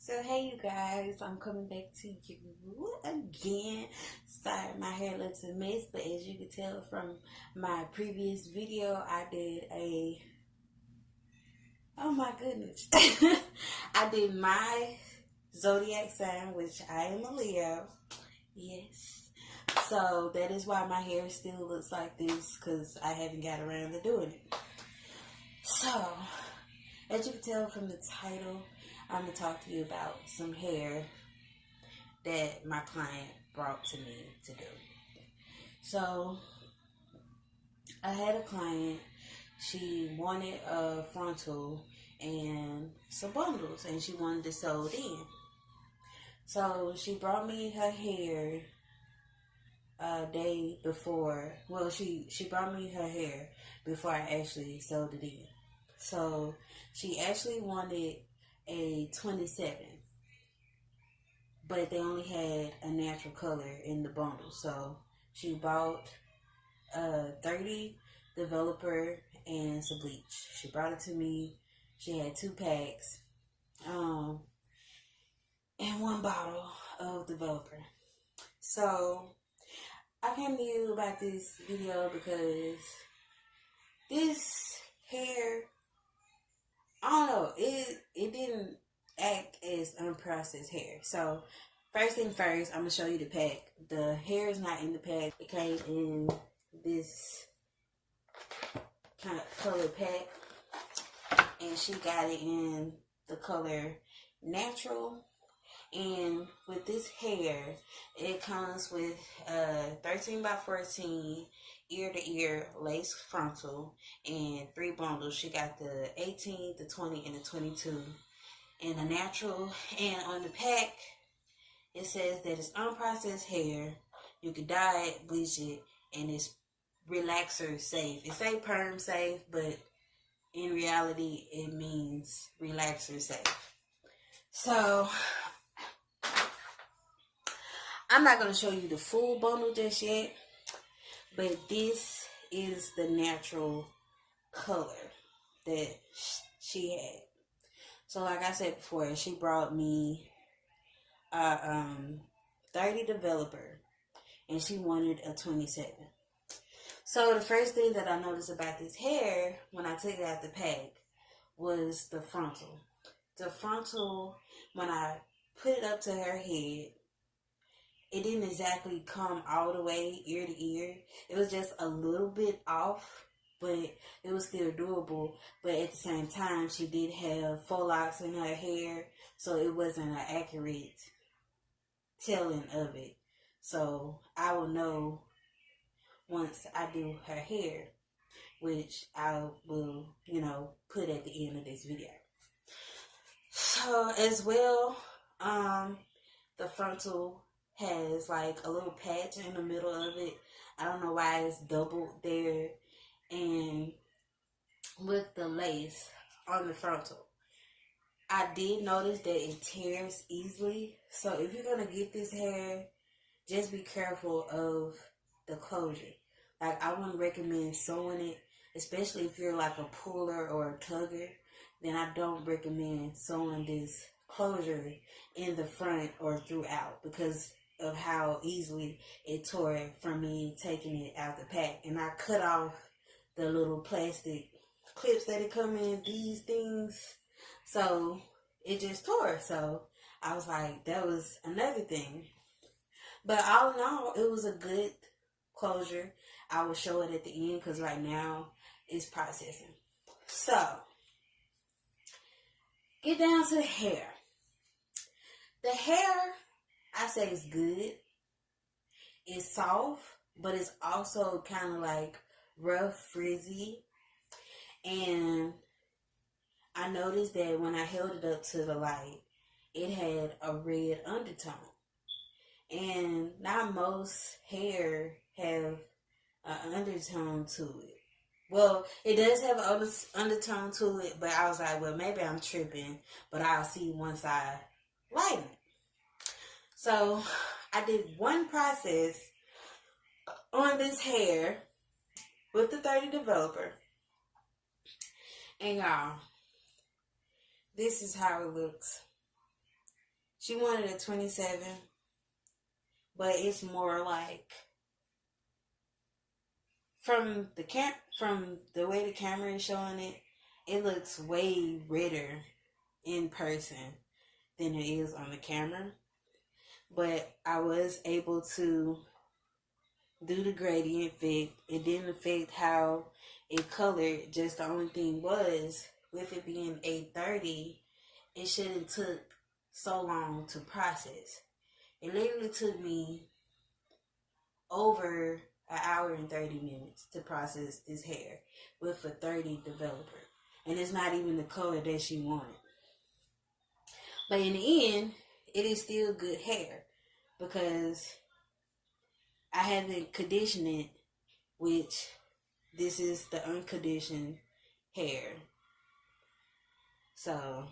So hey you guys, I'm coming back to you again. Sorry, my hair looks a mess, but as you can tell from my previous video, I did oh my goodness. I did my zodiac sign, which I am a Leo. Yes. So that is why my hair still looks like this, because I haven't got around to doing it. So, as you can tell from the title, I'm going to talk to you about some hair that my client brought to me to do. So, I had a client, she wanted a frontal and some bundles, and she wanted it sewed in. So, she brought me her hair a day before. Well, she brought me her hair before I actually sewed it in. So, she actually wanted a 27, but they only had a natural color in the bundle. So she bought a 30 developer and some bleach. She brought it to me. She had 2 packs and 1 bottle of developer. So I came to you about this video because this hair, I don't know, it didn't act as unprocessed hair. So first thing first, I'm gonna show you the pack. The hair is not in the pack. It came in this kind of color pack, and she got it in the color natural. And with this hair, it comes with 13 by 14 ear to ear lace frontal and 3 bundles. She got the 18, the 20, and the 22 in a natural. And on the pack, it says that it's unprocessed hair. You can dye it, bleach it, and it's relaxer safe. It say perm safe, but in reality, it means relaxer safe. So I'm not going to show you the full bundle just yet, but this is the natural color that she had. So like I said before, she brought me a 30 developer, and she wanted a 27. So the first thing that I noticed about this hair when I took it out the pack was the frontal. The frontal, when I put it up to her head, it didn't exactly come all the way ear to ear. It was just a little bit off, but it was still doable. But at the same time, she did have faux locks in her hair, so it wasn't an accurate telling of it. So I will know once I do her hair, which I will, put at the end of this video. So as well, the frontal has like a little patch in the middle of it. I don't know why it's doubled there. And with the lace on the frontal, I did notice that it tears easily. So if you're going to get this hair, just be careful of the closure. Like, I wouldn't recommend sewing it, especially if you're like a puller or a tugger. Then I don't recommend sewing this closure in the front or throughout, because of how easily it tore from me taking it out the pack. And I cut off the little plastic clips that it come in, these things, so it just tore. So I was like, that was another thing. But all in all, it was a good closure. I will show it at the end because right now it's processing. So get down to the hair. The hair, I say, is good. It's soft, but it's also kind of like rough, frizzy. And I noticed that when I held it up to the light, it had a red undertone. And not most hair have an undertone to it. Well, it does have an undertone to it, but I was like, well, maybe I'm tripping, but I'll see once I lighten it. So I did one process on this hair with the 30 developer. And y'all, this is how it looks She wanted a 27, but it's more like from the way the camera is showing it, it looks way redder in person than it is on the camera. But I was able to do the gradient effect. It didn't affect how it colored. Just the only thing was, with it being 8:30, it shouldn't took so long to process. It literally took me over an hour and 30 minutes to process this hair with a 30 developer. And it's not even the color that she wanted. But in the end, it is still good hair because I haven't conditioned it, which this is the unconditioned hair. So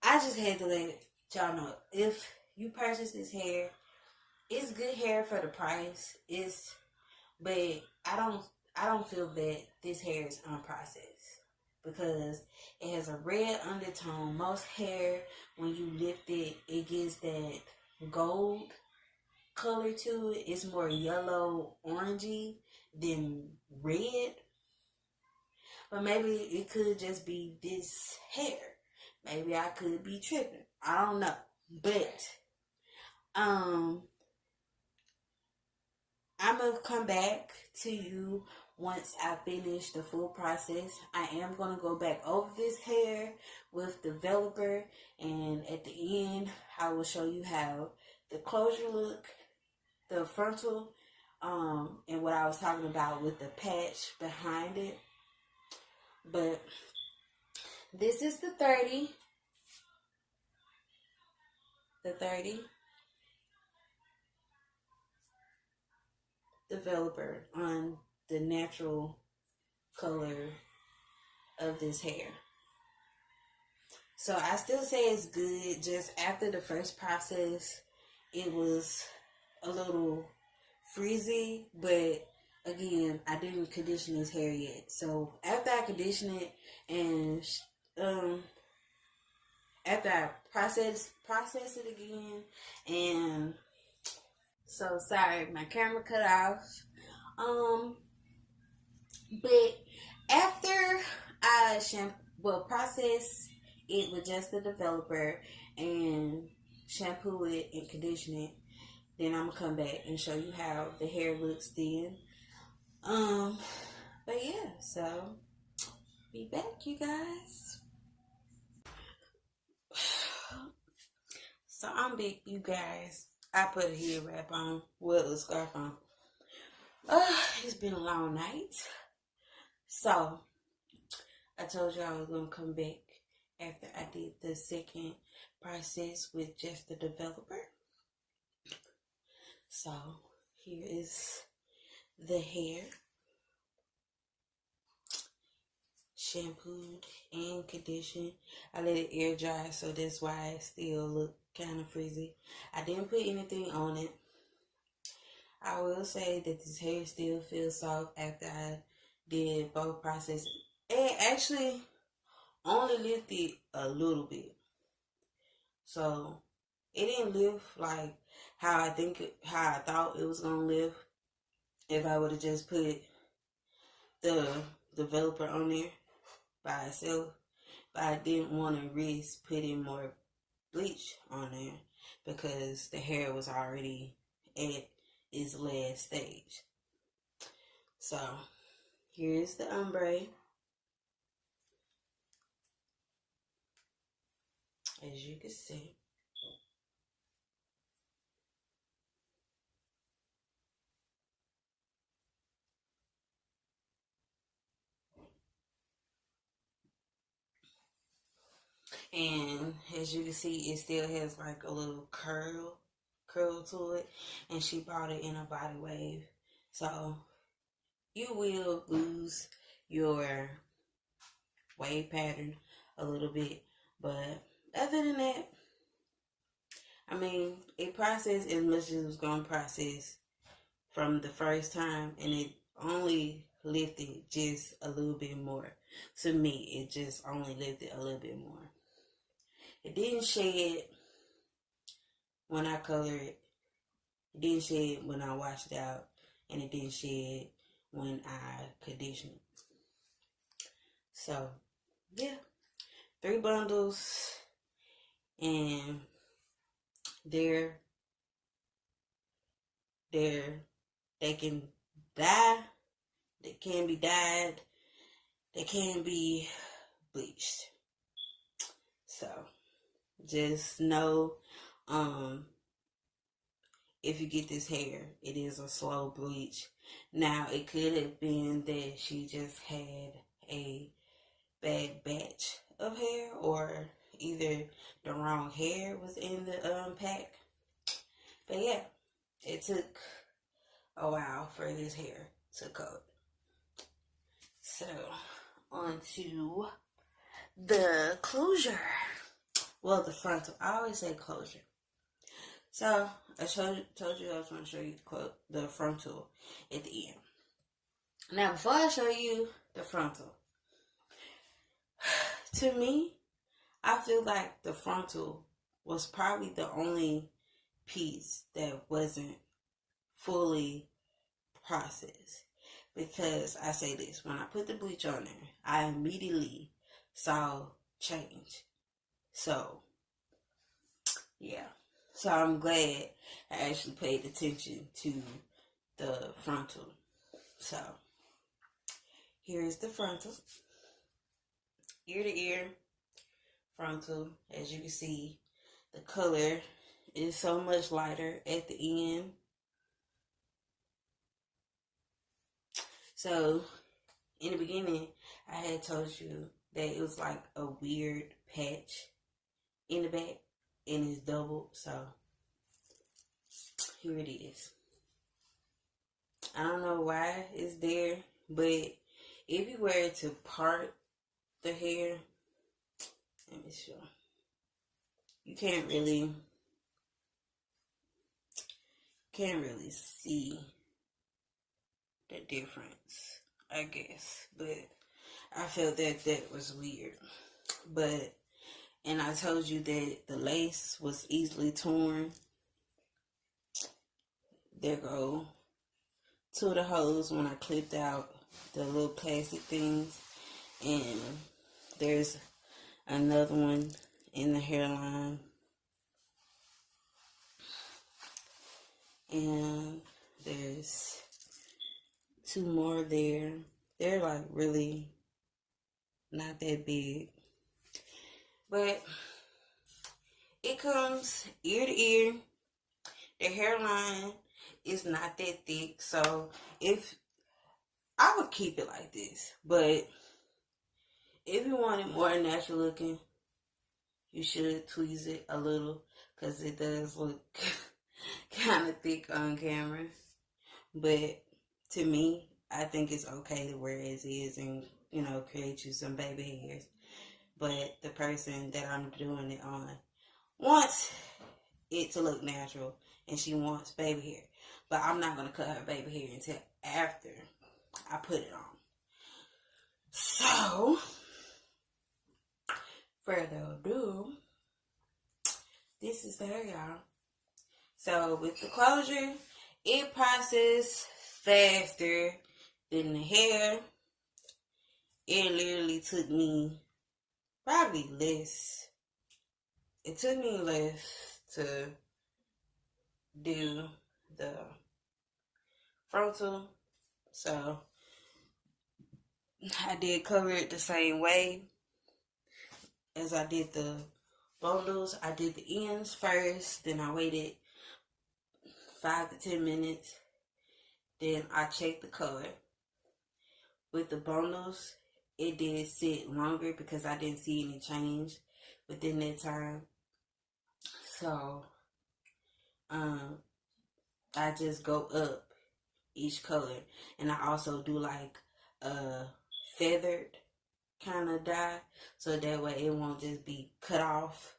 I just had to let y'all know, if you purchase this hair, it's good hair for the price. But I don't feel that this hair is unprocessed because it has a red undertone. Most hair, when you lift it, it gets that gold color to it. It's more yellow orangey than red. But maybe it could just be this hair. Maybe I could be tripping. I don't know. But I'm gonna come back to you once I finish the full process. I am gonna go back over this hair with the developer, and at the end I will show you how the closure look, the frontal, and what I was talking about with the patch behind it. But this is the 30 developer on the natural color of this hair. So I still say it's good. Just after the first process, it was a little frizzy, but again, I didn't condition his hair yet. So after I condition it and after I process it again, and so sorry, my camera cut off. But after I process it with just the developer and shampoo it and condition it, then I'm gonna come back and show you how the hair looks then. But yeah, so be back, you guys. So I'm back, you guys. I put a head wrap on, well, a scarf on. It's been a long night. So I told you I was gonna come back after I did the second process with just the developer. So here is the hair, shampooed and conditioned. I let it air dry, so that's why it still look kind of frizzy. I didn't put anything on it. I will say that this hair still feels soft after I did both processes. It actually only lifted a little bit. So it didn't lift like how I thought it was gonna lift if I would have just put the developer on there by itself. But I didn't want to risk putting more bleach on there because the hair was already at its last stage. So here's the ombre. As you can see. And as you can see, it still has like a little curl to it. And she brought it in a body wave. So you will lose your wave pattern a little bit. But other than that, I mean, it processed as much as it was going to process from the first time. And it only lifted just a little bit more. To me, it just only lifted a little bit more. It didn't shed. when I color it. It didn't shed when I washed it out, and it didn't shed when I conditioned it. So, yeah, 3 bundles, and they can dye, they can be dyed, they can be bleached. So, just know, if you get this hair, it is a slow bleach. Now, it could have been that she just had a bad batch of hair, or either the wrong hair was in the pack. But yeah, it took a while for this hair to coat. So, on to the closure. Well, the frontal. I always say closure. So, I told you I was going to show you the frontal at the end. Now, before I show you the frontal, to me, I feel like the frontal was probably the only piece that wasn't fully processed. Because I say this, when I put the bleach on there, I immediately saw change. So, yeah. So I'm glad I actually paid attention to the frontal. So, here's the frontal. Ear to ear frontal. As you can see, the color is so much lighter at the end. So, in the beginning, I had told you that it was like a weird patch in the back, and it's doubled. So, here it is. I don't know why it's there, but if you were to part the hair, let me show. You can't really see the difference, I guess. But I felt that was weird. But, and I told you that the lace was easily torn. There go 2 of the holes when I clipped out the little plastic things. And there's another one in the hairline. And there's 2 more there. They're like really not that big. But it comes ear to ear. The hairline is not that thick. So if I would keep it like this. But if you want it more natural looking, you should tweeze it a little, because it does look kind of thick on camera. But to me, I think it's okay to wear as is and, create you some baby hairs. But the person that I'm doing it on wants it to look natural, and she wants baby hair. But I'm not going to cut her baby hair until after I put it on. So, further ado, this is the hair, y'all. So, with the closure, it processes faster than the hair. It literally took me probably less. It took me less to do the frontal. So, I did cover it the same way as I did the bundles. I did the ends first, then I waited 5 to 10 minutes. Then I checked the color. With the bundles, it did sit longer because I didn't see any change within that time. So, I just go up each color. And I also do like a feathered kind of dye, so that way it won't just be cut off.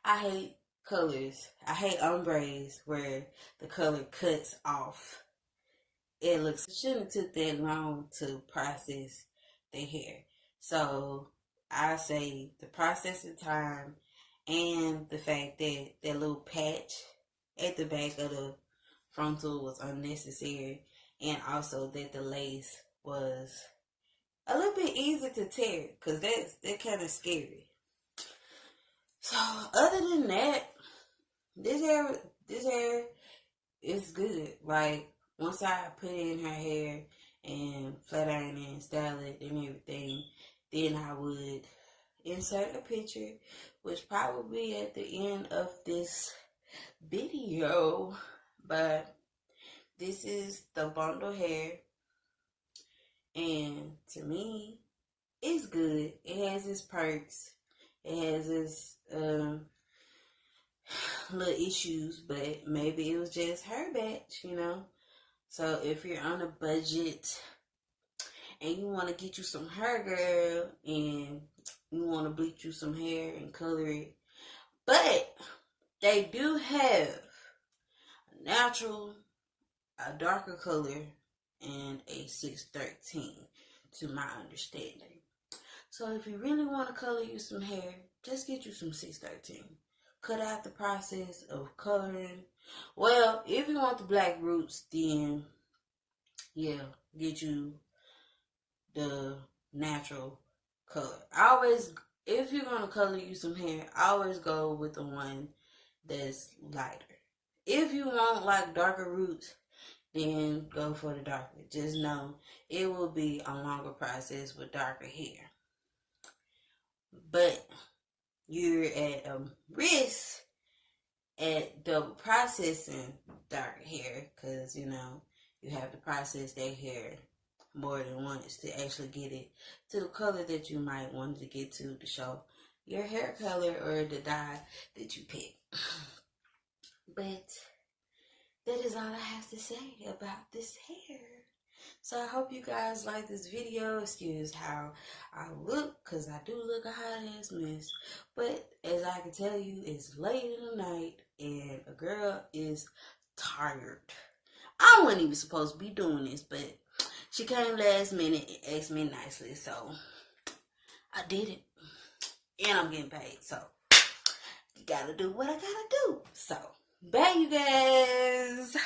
I hate colors. I hate ombres where the color cuts off. It shouldn't have took that long to process the hair. So I say the processing time and the fact that that little patch at the back of the frontal was unnecessary, and also that the lace was a little bit easy to tear, because that kind of scary. So other than that, this hair is good. Like, once I put in her hair and flat iron it and style it and everything, then I would insert a picture, which probably at the end of this video. But this is the bundle hair, and to me, it's good. It has its perks. It has its little issues, but maybe it was just her batch, you know. So if you're on a budget and you want to get you some hair, girl, and you want to bleach you some hair and color it, but they do have a natural, a darker color, and a 613, to my understanding. So if you really want to color you some hair, just get you some 613. Cut out the process of coloring. Well, if you want the black roots, then yeah, get you the natural color. If you're gonna color you some hair, always go with the one that's lighter. If you want like darker roots, then go for the darker. Just know it will be a longer process with darker hair. But you're at a risk at double processing dark hair, because you know you have to process that hair more than once to actually get it to the color that you might want to get to show your hair color or the dye that you pick. But that is all I have to say about this hair. So I hope you guys like this video. Excuse how I look, because I do look a hot ass mess. But as I can tell you, it's late in the night and a girl is tired. I wasn't even supposed to be doing this, but she came last minute and asked me nicely, so I did it. And I'm getting paid, so you gotta do what I gotta do. So, bye you guys.